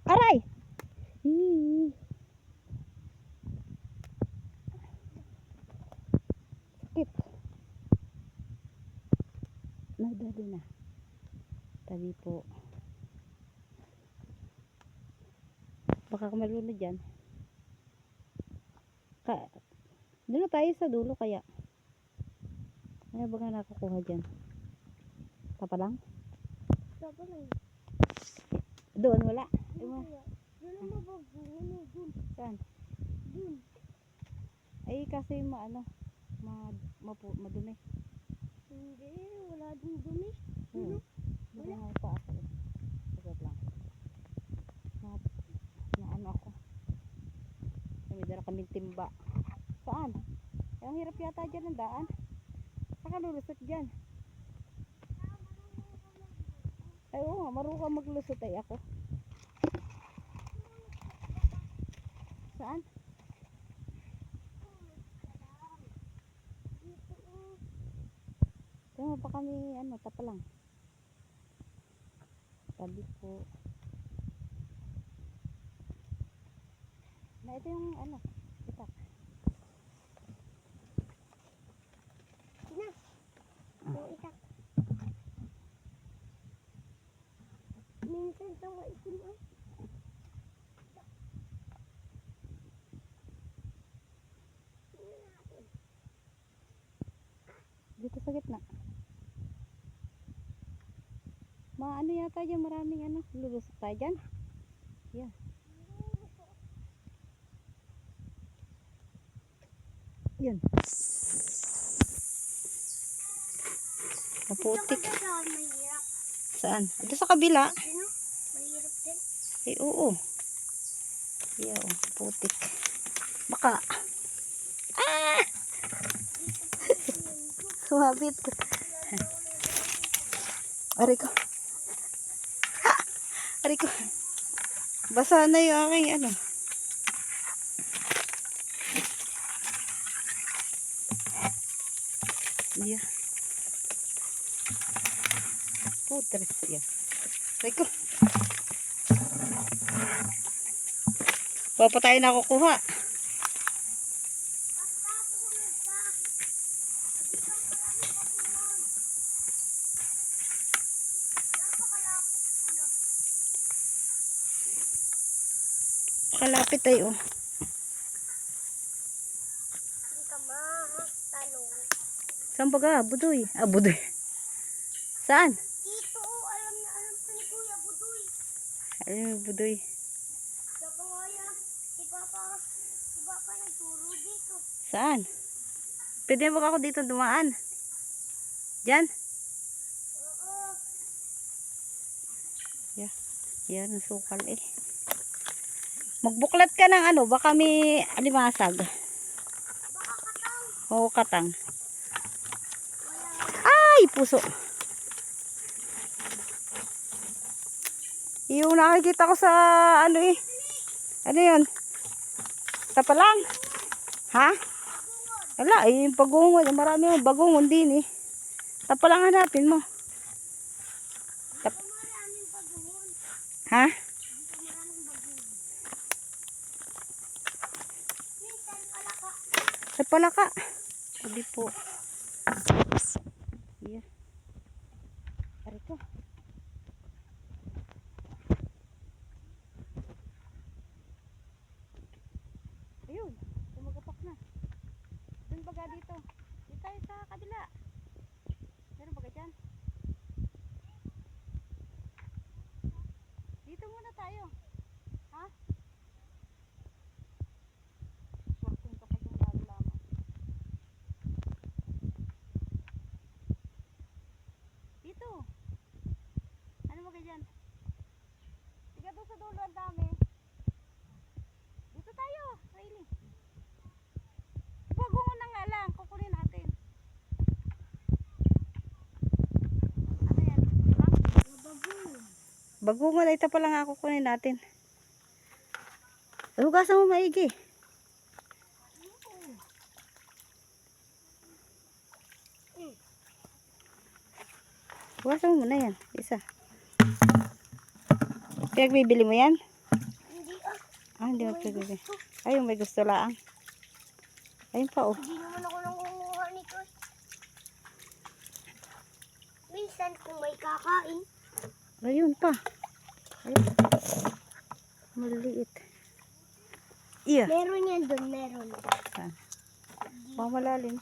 Aray! Hmm. Sakit. Nadali na. Tabi po. Baka malunod dyan. Doon na tayo sa dulo kaya. Ano ba nga nakukuha dyan? Tapa lang? Tapa lang. Doon wala. Doon ang mababungan. Doon. Saan? Doon. Ay kasi madumi. Hindi. Wala din dumi. Wala nga pa ako. Sagad lang. Na ano ako. May dala kaming timba. Saan? Ang hirap yata dyan ang daan. Saka lulusot dyan. Ay oo nga, marunong maglusot ay ako. Saan? Tama pa kami, tapa lang. Tabi po. Na ito yung itak. Na. Yung itak. Minsan sa maitim ay. Dito sa gitna. Maano yata dyan, maraming lulusot tayo dyan. Yeah. Yun. Maputik. Mahirap. Saan? Ito sa kabila. Mahirap din. Ay oo. Yeah, putik. Baka. Ah! Sumabit. Aray ko. Aray ko. Basa na yung aking Yeah. Putres yan. Aray ko. Wala pa tayo nakukuha. Kalapit tayo. Saan baga? Budoy. Budoy. Saan? Dito, alam na alam ko ni Kuya Budoy. Alam mo, Budoy. Sa pangaya, si Papa nagturo dito. Saan? Pwede mo ako dito dumaan? Diyan? Oo. Yeah. Yan, sukal eh. Magbuklat ka ng baka may alimasag. Baka katang. Oo, katang. Ay, puso. Yung nakikita ko sa ano yun? Tapa lang. Ha? Wala, yung bagungon. Marami yung bagungon din eh. Tapa lang hanapin mo. Maraming bagungon. Ha? Maraming bagungon. Minsan palaka. Sa palaka. Hindi po. Yeah. Arito. Ayun. Tumagapak na. Doon baga dito. Dito tayo sa kabila. Meron baga dyan. Dito muna tayo. Ha? Swerteng kapag yung lalo lamang. Dito. Ano baga dyan? Tiga doon sa dulo ang dami. Dito tayo. Riley. Bagungon na nga lang. Kukunin natin. Ano yan? Bagungon. Bagungon ay ito pa lang ako kunin natin. Hugasan mo maigi. Hugasan mo muna yan. Isa. Pinagbibili mo yan? Ah, hindi mo May pwede. gusto. Ay, yung may gusto lang. Ayun pa, oh. Hindi naman ako nangunguha nito. Minsan kung may kakain. Ayun pa. Ayun. Maliit. Iya. Meron yan doon, meron. Saan? Pang malalim.